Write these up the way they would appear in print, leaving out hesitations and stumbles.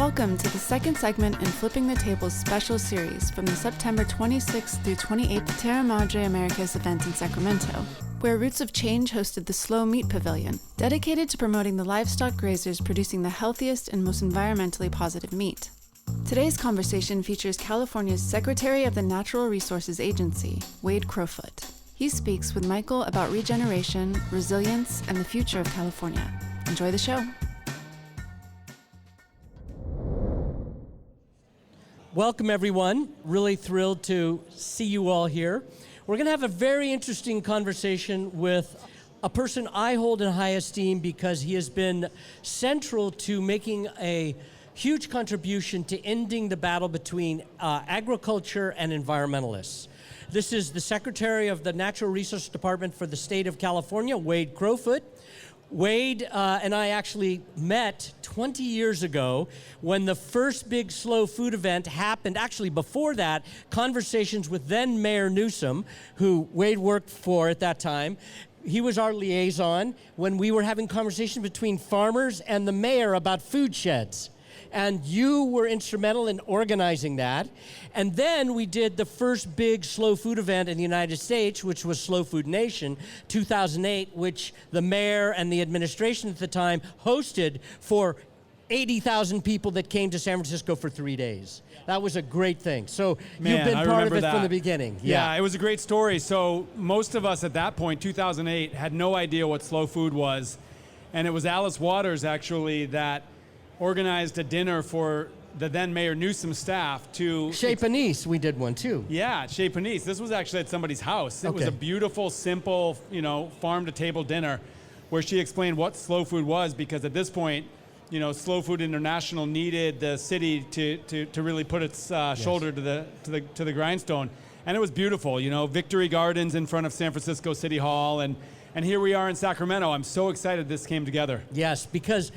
Welcome to the second segment in Flipping the Tables special series from the September 26th through 28th Terra Madre Americas event in Sacramento, where Roots of Change hosted the Slow Meat Pavilion, dedicated to promoting the livestock grazers producing the healthiest and most environmentally positive meat. Today's conversation features California's Secretary of the Natural Resources Agency, Wade Crowfoot. He speaks with Michael about regeneration, resilience, and the future of California. Enjoy the show. Welcome, everyone. Really thrilled to see you all here. We're going to have a very interesting conversation with a person I hold in high esteem because he has been central to making a huge contribution to ending the battle between agriculture and environmentalists. This is the Secretary of the Natural Resources Department for the state of California, Wade Crowfoot. Wade and I actually met 20 years ago when the first big slow food event happened. Actually, before that, conversations with then Mayor Newsom, who Wade worked for at that time. He was our liaison when we were having conversations between farmers and the mayor about food sheds. And you were instrumental in organizing that. And then we did the first big slow food event in the United States, which was Slow Food Nation, 2008, which the mayor and the administration at the time hosted for 80,000 people that came to San Francisco for 3 days. That was a great thing. So you've been part of it from the beginning. Yeah, it was a great story. So most of us at that point, 2008, had no idea what slow food was. And it was Alice Waters, actually, that organized a dinner for the then Mayor Newsom staff to... Chez Panisse, we did one too. Yeah, Chez Panisse. This was actually at somebody's house. It was a beautiful, simple, farm-to-table dinner where she explained what slow food was, because at this point, Slow Food International needed the city to really put its shoulder to the grindstone. And it was beautiful, Victory Gardens in front of San Francisco City Hall, and here we are in Sacramento. I'm so excited this came together. Yes, because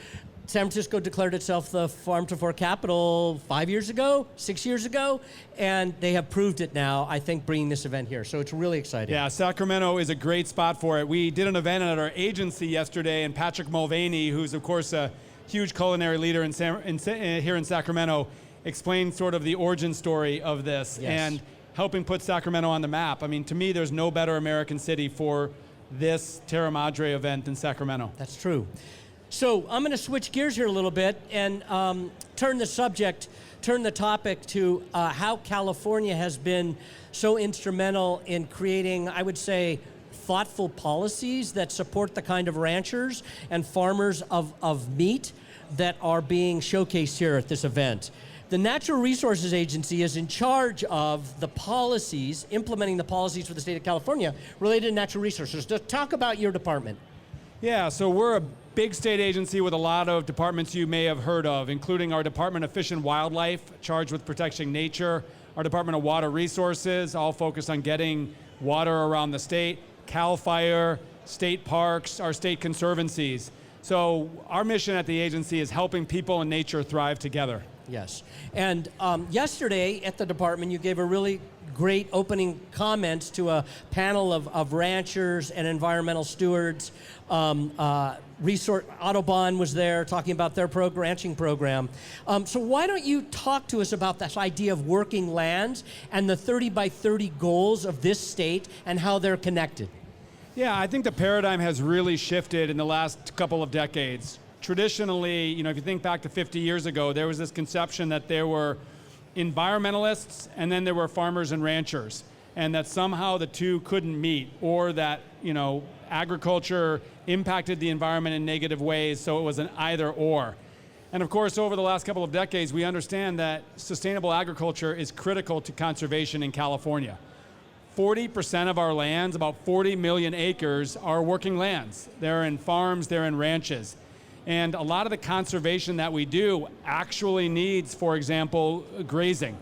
San Francisco declared itself the farm-to-fork capital 5 years ago, 6 years ago, and they have proved it now, I think, bringing this event here. So it's really exciting. Yeah, Sacramento is a great spot for it. We did an event at our agency yesterday, and Patrick Mulvaney, who's, of course, a huge culinary leader here in Sacramento, explained sort of the origin story of this and helping put Sacramento on the map. I mean, to me, there's no better American city for this Terra Madre event than Sacramento. That's true. So I'm going to switch gears here a little bit and turn the topic to how California has been so instrumental in creating, I would say, thoughtful policies that support the kind of ranchers and farmers of meat that are being showcased here at this event. The Natural Resources Agency is in charge of the policies, implementing the policies for the state of California related to natural resources. Just talk about your department. Yeah, so we're a big state agency with a lot of departments you may have heard of, including our Department of Fish and Wildlife, charged with protecting nature, our Department of Water Resources, all focused on getting water around the state, CAL FIRE, state parks, our state conservancies. So our mission at the agency is helping people and nature thrive together. Yes, and yesterday at the department you gave a really great opening comments to a panel of ranchers and environmental stewards. Audubon was there talking about their ranching program. So why don't you talk to us about this idea of working lands and the 30 by 30 goals of this state and how they're connected? Yeah, I think the paradigm has really shifted in the last couple of decades. Traditionally, if you think back to 50 years ago, there was this conception that there were environmentalists and then there were farmers and ranchers, and that somehow the two couldn't meet, or that, agriculture impacted the environment in negative ways, so it was an either or. And of course, over the last couple of decades, we understand that sustainable agriculture is critical to conservation in California. 40% of our lands, about 40 million acres, are working lands. They're in farms, they're in ranches. And a lot of the conservation that we do actually needs, for example, grazing.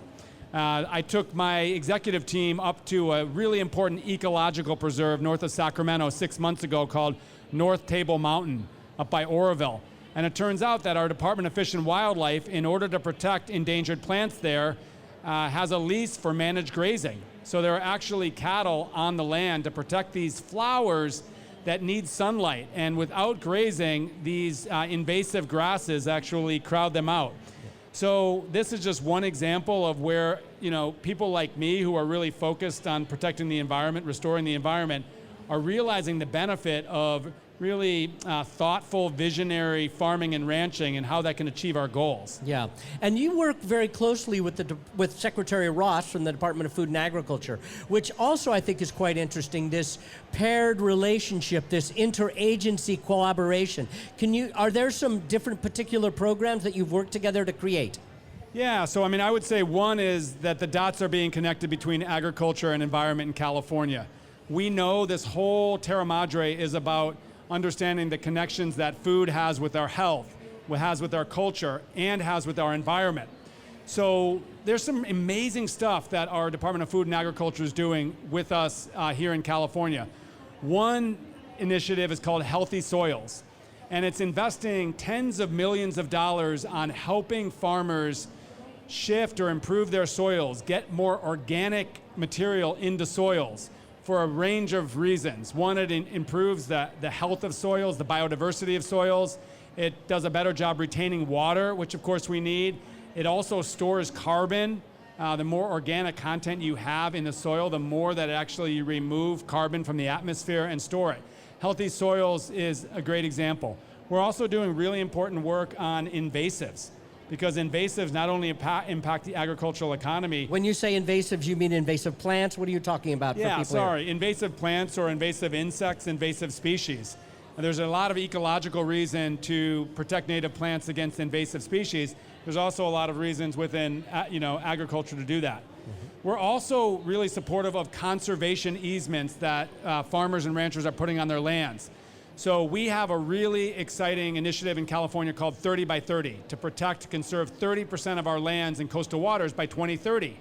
I took my executive team up to a really important ecological preserve north of Sacramento 6 months ago called North Table Mountain up by Oroville. And it turns out that our Department of Fish and Wildlife, in order to protect endangered plants there, has a lease for managed grazing. So there are actually cattle on the land to protect these flowers that need sunlight. And without grazing, these invasive grasses actually crowd them out. So this is just one example of where, people like me who are really focused on protecting the environment, restoring the environment, are realizing the benefit of really thoughtful, visionary farming and ranching and how that can achieve our goals. Yeah, and you work very closely with Secretary Ross from the Department of Food and Agriculture, which also I think is quite interesting, this paired relationship, this interagency collaboration. Are there some different particular programs that you've worked together to create? Yeah, so I would say one is that the dots are being connected between agriculture and environment in California. We know this whole Terra Madre is about understanding the connections that food has with our health, has with our culture, and has with our environment. So there's some amazing stuff that our Department of Food and Agriculture is doing with us here in California. One initiative is called Healthy Soils, and it's investing tens of millions of dollars on helping farmers shift or improve their soils, get more organic material into soils, for a range of reasons. One, it improves the health of soils, the biodiversity of soils. It does a better job retaining water, which of course we need. It also stores carbon. The more organic content you have in the soil, the more that actually you remove carbon from the atmosphere and store it. Healthy soils is a great example. We're also doing really important work on invasives, because invasives not only impact the agricultural economy. When you say invasives, you mean invasive plants? What are you talking about for people here? Invasive plants or invasive insects, invasive species. And there's a lot of ecological reason to protect native plants against invasive species. There's also a lot of reasons within agriculture to do that. Mm-hmm. We're also really supportive of conservation easements that farmers and ranchers are putting on their lands. So we have a really exciting initiative in California called 30 by 30 to protect, conserve 30% of our lands in coastal waters by 2030.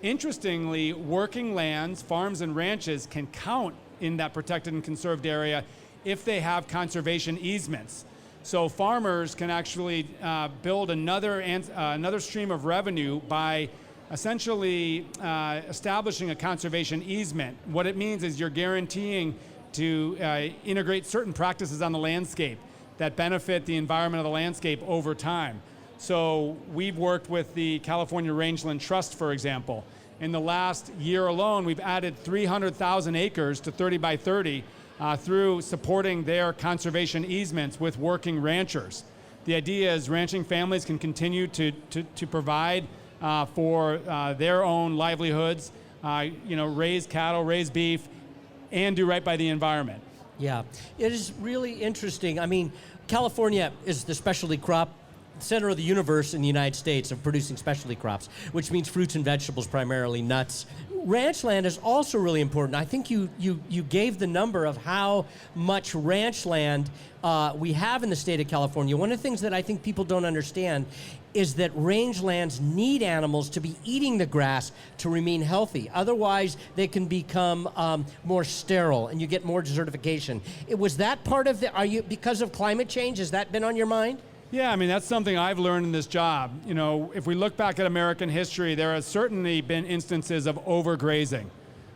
Interestingly, working lands, farms and ranches can count in that protected and conserved area if they have conservation easements. So farmers can actually build another stream of revenue by essentially establishing a conservation easement. What it means is you're guaranteeing to integrate certain practices on the landscape that benefit the environment of the landscape over time. So we've worked with the California Rangeland Trust, for example. In the last year alone, we've added 300,000 acres to 30 by 30 through supporting their conservation easements with working ranchers. The idea is ranching families can continue to provide for their own livelihoods, raise cattle, raise beef, and do right by the environment. Yeah, it is really interesting. I mean, California is the specialty crop center of the universe in the United States of producing specialty crops, which means fruits and vegetables, primarily nuts. Ranch land is also really important. I think you gave the number of how much ranch land we have in the state of California. One of the things that I think people don't understand is that rangelands need animals to be eating the grass to remain healthy. Otherwise, they can become more sterile and you get more desertification. Was that part of because of climate change, has that been on your mind? Yeah, that's something I've learned in this job. If we look back at American history, there has certainly been instances of overgrazing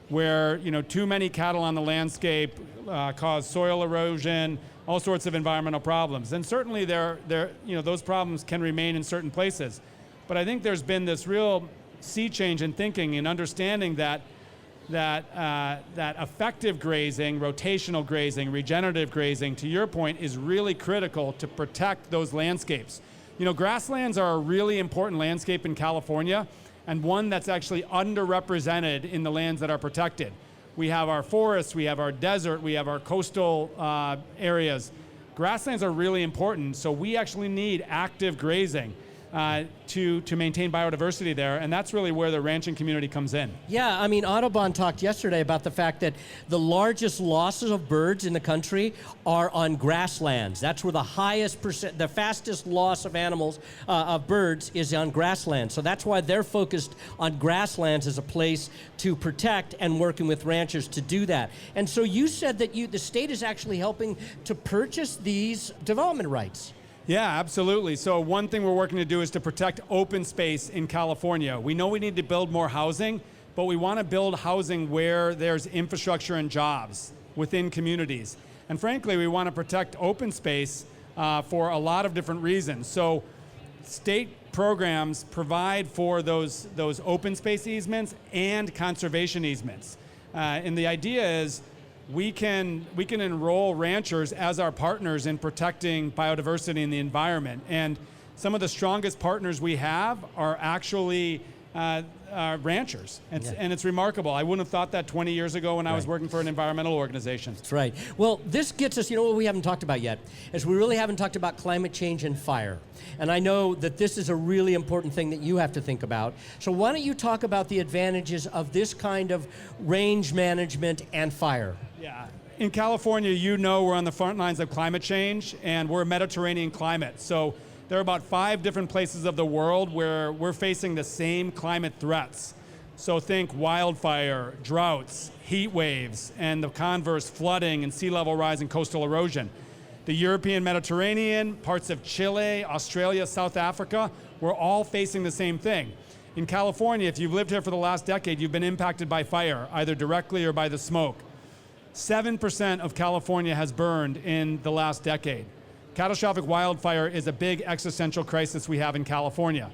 where, too many cattle on the landscape cause soil erosion, all sorts of environmental problems. And certainly those problems can remain in certain places. But I think there's been this real sea change in thinking and understanding that effective grazing, rotational grazing, regenerative grazing, to your point, is really critical to protect those landscapes. Grasslands are a really important landscape in California, and one that's actually underrepresented in the lands that are protected. We have our forests, we have our desert, we have our coastal areas. Grasslands are really important, so we actually need active grazing to maintain biodiversity there, and that's really where the ranching community comes in. Yeah, Audubon talked yesterday about the fact that the largest losses of birds in the country are on grasslands. That's where the fastest loss of animals, of birds, is on grasslands. So that's why they're focused on grasslands as a place to protect and working with ranchers to do that. And so you said that the state is actually helping to purchase these development rights. Yeah, absolutely. So one thing we're working to do is to protect open space in California. We know we need to build more housing, but we want to build housing where there's infrastructure and jobs within communities. And frankly, we want to protect open space for a lot of different reasons. So state programs provide for those open space easements and conservation easements. And the idea is we can enroll ranchers as our partners in protecting biodiversity and the environment. And some of the strongest partners we have are actually ranchers. And it's remarkable. I wouldn't have thought that 20 years ago when I was working for an environmental organization. That's right. Well, this gets us, what we haven't talked about yet is we really haven't talked about climate change and fire. And I know that this is a really important thing that you have to think about. So why don't you talk about the advantages of this kind of range management and fire? Yeah. In California, we're on the front lines of climate change, and we're a Mediterranean climate. So there are about 5 different places of the world where we're facing the same climate threats. So think wildfire, droughts, heat waves, and the converse, flooding and sea level rise and coastal erosion. The European Mediterranean, parts of Chile, Australia, South Africa, we're all facing the same thing. In California, if you've lived here for the last decade, you've been impacted by fire, either directly or by the smoke. 7% of California has burned in the last decade. Catastrophic wildfire is a big existential crisis we have in California.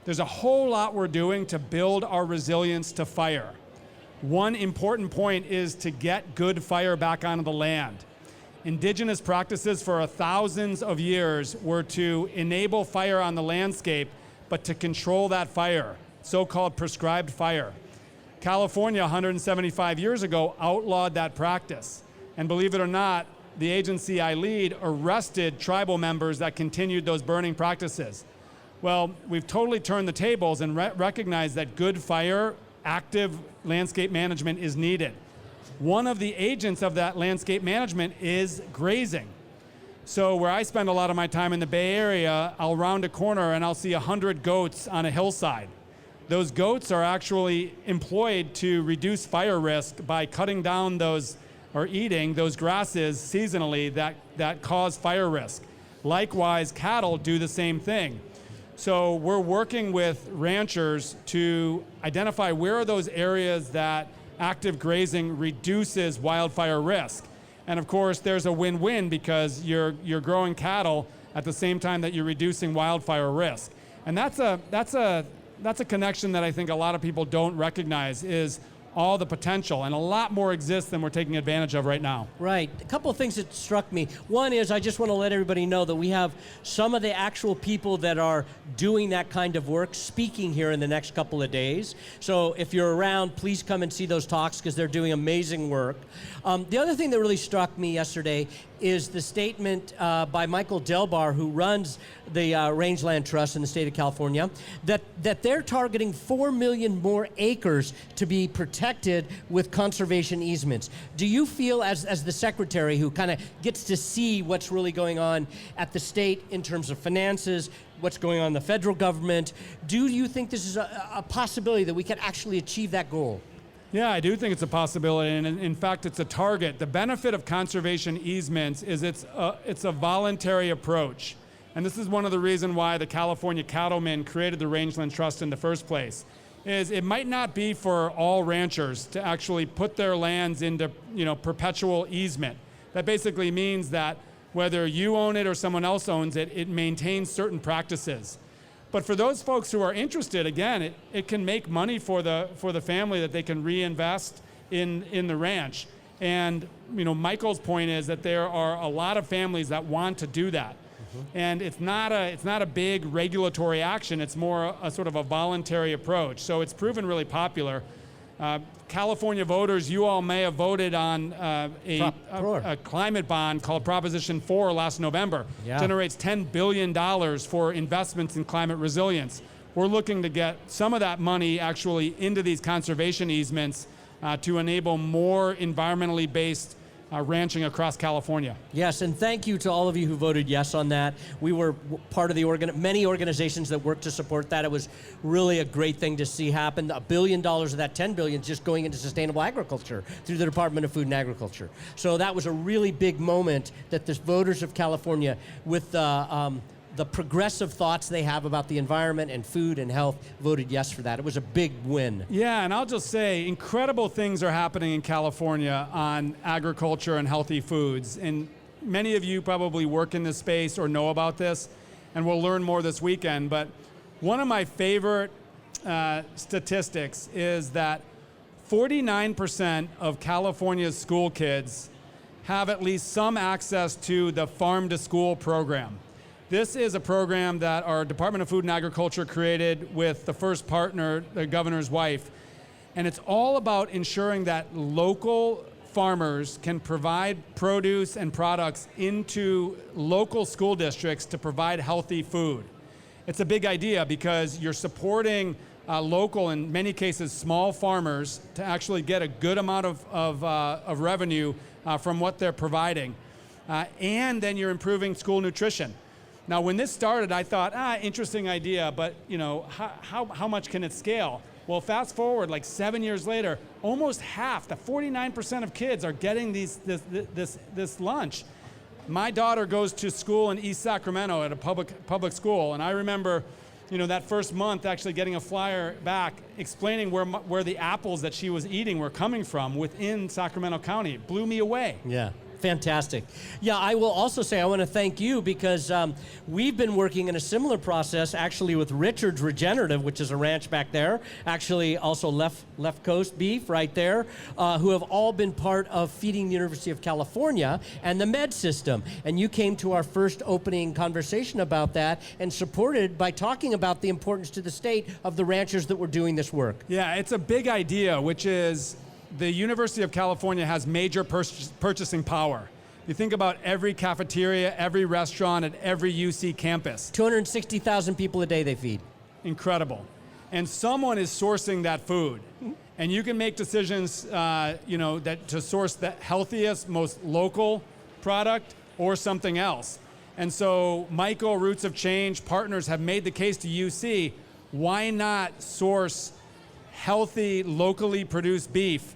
There's a whole lot we're doing to build our resilience to fire. One important point is to get good fire back onto the land. Indigenous practices for thousands of years were to enable fire on the landscape, but to control that fire, so-called prescribed fire. California, 175 years ago, outlawed that practice. And believe it or not, the agency I lead arrested tribal members that continued those burning practices. Well, we've totally turned the tables and recognized that good fire, active landscape management is needed. One of the agents of that landscape management is grazing. So where I spend a lot of my time in the Bay Area, I'll round a corner and I'll see 100 goats on a hillside. Those goats are actually employed to reduce fire risk by cutting down or eating those grasses seasonally that cause fire risk. Likewise, cattle do the same thing. So we're working with ranchers to identify where are those areas that active grazing reduces wildfire risk. And of course, there's a win-win because you're growing cattle at the same time that you're reducing wildfire risk. And that's a connection that I think a lot of people don't recognize is all the potential, and a lot more exists than we're taking advantage of right now. Right. A couple of things that struck me. One is I just want to let everybody know that we have some of the actual people that are doing that kind of work speaking here in the next couple of days. So if you're around, please come and see those talks because they're doing amazing work. The other thing that really struck me yesterday is the statement by Michael Delbar, who runs the Rangeland Trust in the state of California, that they're targeting 4 million more acres to be protected with conservation easements. Do you feel, as the secretary who kind of gets to see what's really going on at the state in terms of finances, what's going on in the federal government, do you think this is a possibility that we can actually achieve that goal? Yeah, I do think it's a possibility, and in fact, it's a target. The benefit of conservation easements is it's a voluntary approach. And this is one of the reasons why the California cattlemen created the Rangeland Trust in the first place, is it might not be for all ranchers to actually put their lands into perpetual easement. That basically means that whether you own it or someone else owns it, it maintains certain practices. But for those folks who are interested, again, it can make money for the family that they can reinvest in the ranch. And Michael's point is that there are a lot of families that want to do that. Mm-hmm. And it's not a big regulatory action. It's more a sort of a voluntary approach. So it's proven really popular. California voters, you all may have voted on a climate bond called Proposition 4 last November. Yeah. Generates $10 billion for investments in climate resilience. We're looking to get some of that money actually into these conservation easements to enable more environmentally based ranching across California. Yes, and thank you to all of you who voted yes on that. We were part of the many organizations that worked to support that. It was really a great thing to see happen. $1 billion of that $10 billion is just going into sustainable agriculture through the Department of Food and Agriculture. So that was a really big moment that the voters of California, with the progressive thoughts they have about the environment and food and health, voted yes for that. It was a big win. Yeah, and I'll just say, incredible things are happening in California on agriculture and healthy foods. And many of you probably work in this space or know about this, and we'll learn more this weekend. But One of my favorite statistics is that 49% of California's school kids have at least some access to the Farm to School program. This is a program that our Department of Food and Agriculture created with the first partner, the governor's wife. And it's all about ensuring that local farmers can provide produce and products into local school districts to provide healthy food. It's a big idea because you're supporting local, in many cases, small farmers to actually get a good amount of revenue from what they're providing. And then you're improving school nutrition. Now, when this started, I thought, interesting idea, but how much can it scale? Well, fast forward like 7 years later, almost half, the 49% of kids are getting this lunch. My daughter goes to school in East Sacramento at a public school, and I remember that first month actually getting a flyer back explaining where the apples that she was eating were coming from within Sacramento County. It blew me away. Yeah. Fantastic. Yeah, I will also say I want to thank you because we've been working in a similar process actually with Richard's Regenerative, which is a ranch back there, actually also left coast beef right there, who have all been part of feeding the University of California and the med system. And you came to our first opening conversation about that and supported by talking about the importance to the state of the ranchers that were doing this work. Yeah, it's a big idea, which is the University of California has major purchasing power. You think about every cafeteria, every restaurant at every UC campus. 260,000 people a day they feed. Incredible. And someone is sourcing that food. And you can make decisions, that to source the healthiest, most local product or something else. And so Michael, Roots of Change, partners have made the case to UC, why not source healthy, locally produced beef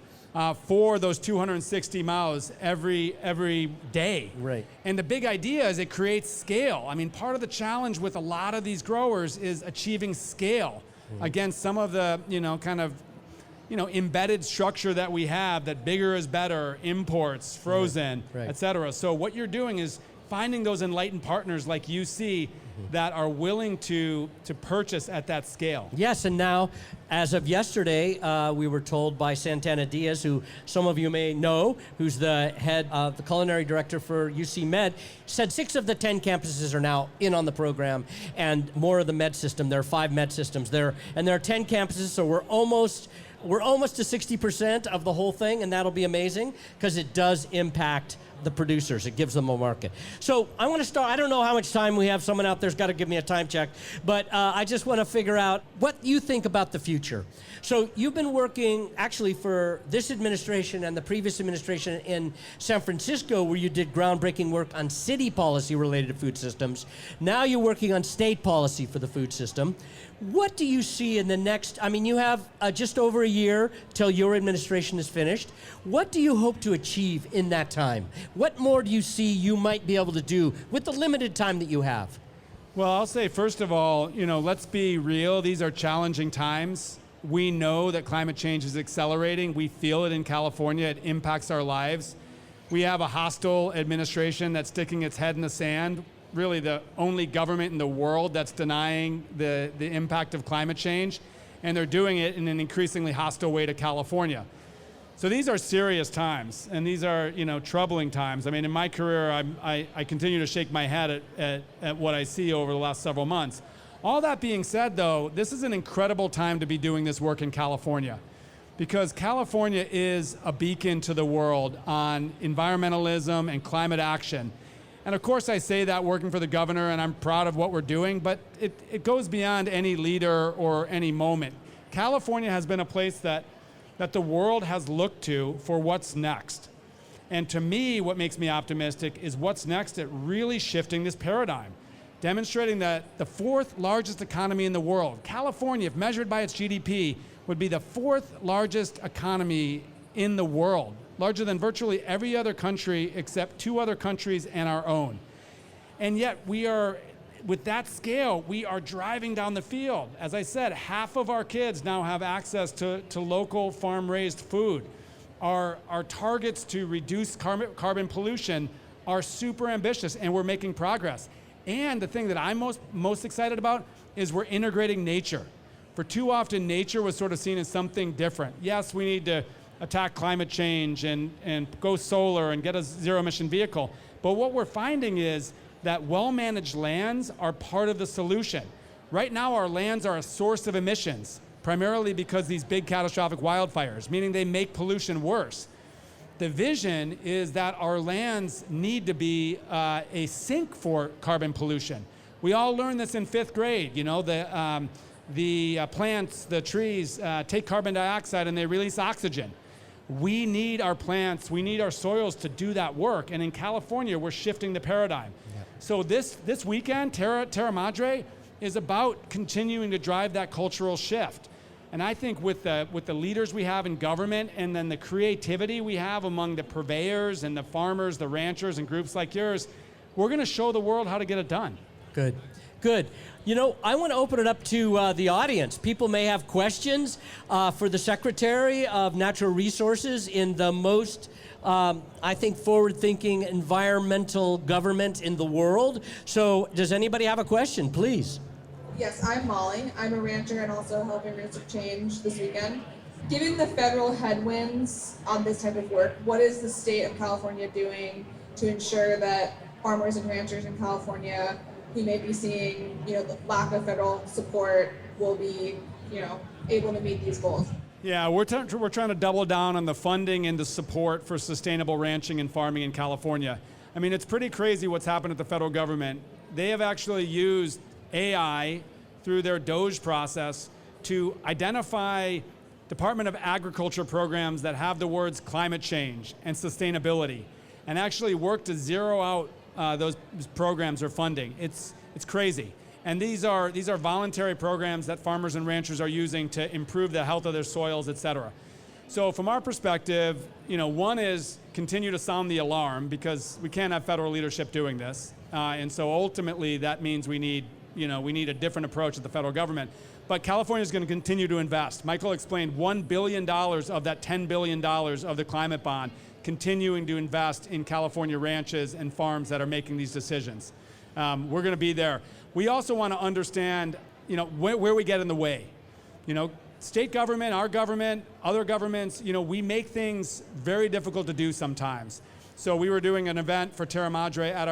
for those 260 miles every day. Right. And the big idea is it creates scale. I mean, part of the challenge with a lot of these growers is achieving scale against some of the, embedded structure that we have, that bigger is better, imports, frozen, et cetera. So what you're doing is finding those enlightened partners like UC that are willing to purchase at that scale. Yes, and now, as of yesterday, we were told by Santana Diaz, who some of you may know, who's the head of the culinary director for UC Med, said 6 of the 10 campuses are now in on the program, and more of the med system. There are 5 med systems there, and there are 10 campuses, so we're almost to 60% of the whole thing, and that'll be amazing because it does impact the producers. It gives them a market. So I want to start. I don't know how much time we have. Someone out there's got to give me a time check. But I just want to figure out what you think about the future. So you've been working actually for this administration and the previous administration in San Francisco, where you did groundbreaking work on city policy related to food systems. Now you're working on state policy for the food system. What do you see in the next, you have just over a year till your administration is finished. What do you hope to achieve in that time? What more do you see you might be able to do with the limited time that you have? Well, I'll say, first of all, let's be real. These are challenging times. We know that climate change is accelerating. We feel it in California. It impacts our lives. We have a hostile administration that's sticking its head in the sand, really the only government in the world that's denying the impact of climate change, and they're doing it in an increasingly hostile way to California. So these are serious times, and these are troubling times. I mean, in my career, I continue to shake my head at what I see over the last several months. All that being said, though, this is an incredible time to be doing this work in California, because California is a beacon to the world on environmentalism and climate action. And of course I say that working for the governor, and I'm proud of what we're doing, but it goes beyond any leader or any moment. California has been a place that the world has looked to for what's next. And to me, what makes me optimistic is what's next at really shifting this paradigm, demonstrating that the 4th largest economy in the world, California, if measured by its GDP, would be the 4th largest economy in the world, larger than virtually every other country except 2 other countries and our own. And yet we are, with that scale, we are driving down the field. As I said, half of our kids now have access to local farm-raised food. Our targets to reduce carbon pollution are super ambitious, and we're making progress. And the thing that I'm most excited about is we're integrating nature. For too often, nature was sort of seen as something different. Yes, we need to attack climate change and go solar and get a zero-emission vehicle. But what we're finding is that well-managed lands are part of the solution. Right now, our lands are a source of emissions, primarily because these big catastrophic wildfires, meaning they make pollution worse. The vision is that our lands need to be a sink for carbon pollution. We all learned this in 5th grade. You know, the plants, the trees take carbon dioxide and they release oxygen. We need our plants, we need our soils to do that work. And in California, we're shifting the paradigm. Yeah. So this weekend, Terra Madre is about continuing to drive that cultural shift. And I think with the leaders we have in government and then the creativity we have among the purveyors and the farmers, the ranchers and groups like yours, we're gonna show the world how to get it done. Good, good. You know, I want to open it up to the audience. People may have questions for the Secretary of Natural Resources in the most, I think, forward-thinking environmental government in the world. So does anybody have a question, please? Yes, I'm Molly. I'm a rancher and also helping Roots of Change this weekend. Given the federal headwinds on this type of work, what is the state of California doing to ensure that farmers and ranchers in California who may be seeing, the lack of federal support will be, able to meet these goals? Yeah, we're trying to double down on the funding and the support for sustainable ranching and farming in California. I mean, it's pretty crazy what's happened at the federal government. They have actually used AI through their DOGE process to identify Department of Agriculture programs that have the words climate change and sustainability, and actually work to zero out those programs or funding. It's crazy. And these are voluntary programs that farmers and ranchers are using to improve the health of their soils, et cetera. So from our perspective, one is continue to sound the alarm because we can't have federal leadership doing this. And so ultimately that means we need a different approach at the federal government. But California is going to continue to invest. Michael explained $1 billion of that $10 billion of the climate bond continuing to invest in California ranches and farms that are making these decisions. We're going to be there. We also want to understand, where we get in the way. State government, our government, other governments, we make things very difficult to do sometimes. So we were doing an event for Terra Madre at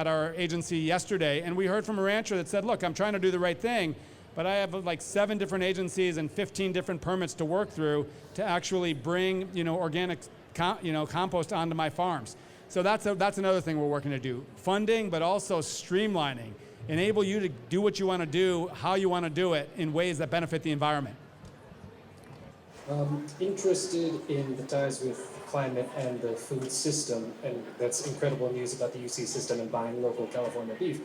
our agency yesterday, and we heard from a rancher that said, look, I'm trying to do the right thing, but I have like 7 different agencies and 15 different permits to work through to actually bring, organic compost onto my farms. So that's another thing we're working to do. Funding, but also streamlining. Enable you to do what you want to do, how you want to do it, in ways that benefit the environment. Interested in the ties with climate and the food system, and that's incredible news about the UC system and buying local California beef.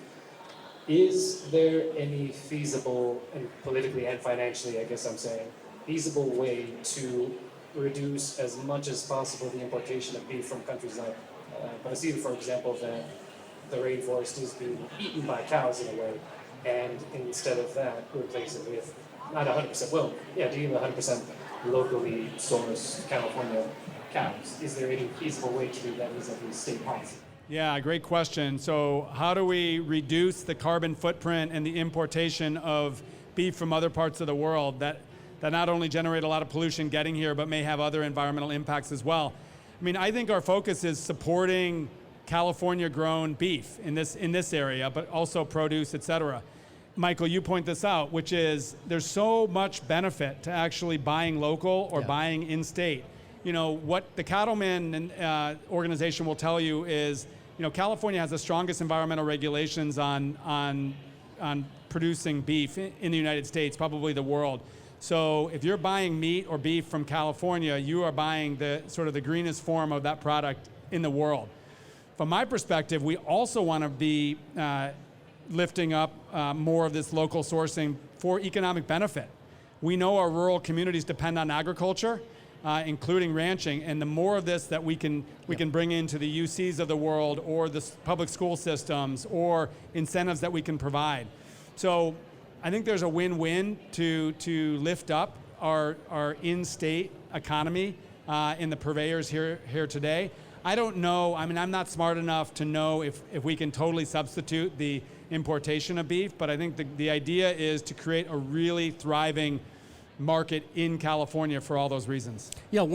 Is there any feasible, and politically and financially, I guess I'm saying, feasible way to reduce as much as possible the importation of beef from countries like Brazil, for example, that the rainforest is being eaten by cows in a way, and instead of that, replace it with, not 100%, well, yeah, dealing 100% locally sourced California cows? Is there any feasible way to do that vis-a-vis state policy? Yeah, great question. So how do we reduce the carbon footprint and the importation of beef from other parts of the world that not only generate a lot of pollution getting here, but may have other environmental impacts as well? I mean, I think our focus is supporting California-grown beef in this area, but also produce, et cetera. Michael, you point this out, which is there's so much benefit to actually buying local or buying in-state. What the Cattlemen organization will tell you is, California has the strongest environmental regulations on producing beef in the United States, probably the world. So if you're buying meat or beef from California, you are buying the sort of the greenest form of that product in the world. From my perspective, we also want to be lifting up more of this local sourcing for economic benefit. We know our rural communities depend on agriculture, including ranching, and the more of this that we can bring into the UCs of the world or the public school systems or incentives that we can provide. So I think there's a win-win to lift up our in-state economy in the purveyors here today. I don't know, I'm not smart enough to know if we can totally substitute the importation of beef, but I think the idea is to create a really thriving market in California for all those reasons. Yeah,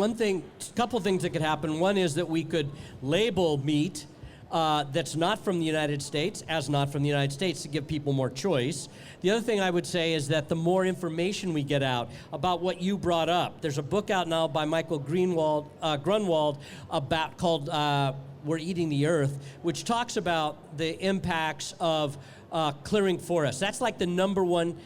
couple things that could happen. One is that we could label meat that's not from the United States as not from the United States to give people more choice. The other thing I would say is that the more information we get out about what you brought up, there's a book out now by Michael Grunwald called We're Eating the Earth, which talks about the impacts of clearing forests. That's like the number one.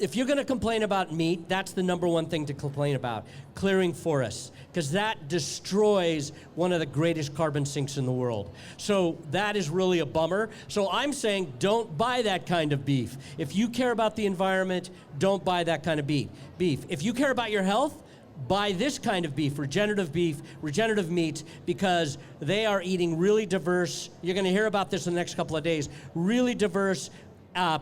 If you're going to complain about meat, that's the number one thing to complain about, clearing forests, because that destroys one of the greatest carbon sinks in the world. So that is really a bummer. So I'm saying don't buy that kind of beef. If you care about the environment, don't buy that kind of beef. If you care about your health, buy this kind of beef, regenerative meats, because they are eating really diverse, you're going to hear about this in the next couple of days, really diverse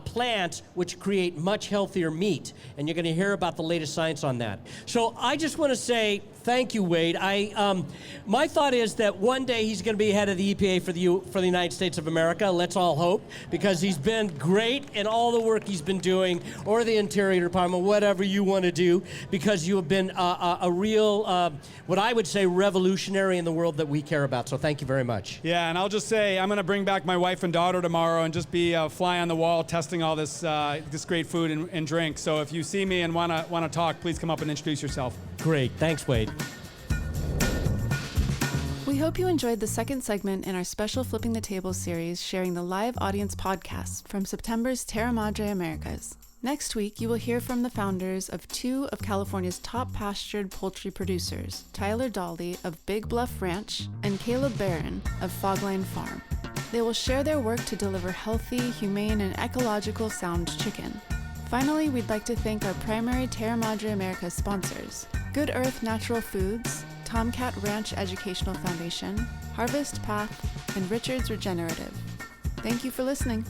plants which create much healthier meat, and you're going to hear about the latest science on that. So I just want to say thank you, Wade. My thought is that one day he's going to be head of the EPA for the United States of America. Let's all hope, because he's been great in all the work he's been doing, or the Interior Department, whatever you want to do, because you have been a real, what I would say, revolutionary in the world that we care about. So thank you very much. Yeah, and I'll just say I'm going to bring back my wife and daughter tomorrow and just be a fly on the wall testing all this great food and drink. So if you see me and want to talk, please come up and introduce yourself. Great. Thanks, Wade. We hope you enjoyed the second segment in our special Flipping the Tables series, sharing the live audience podcast from September's Terra Madre Americas. Next week, you will hear from the founders of two of California's top pastured poultry producers, Tyler Dolly of Big Bluff Ranch and Caleb Barron of Fogline Farm. They will share their work to deliver healthy, humane, and ecological sound chicken. Finally, we'd like to thank our primary Terra Madre Americas sponsors, Good Earth Natural Foods, Tomcat Ranch Educational Foundation, Harvest Path, and Richards Regenerative. Thank you for listening.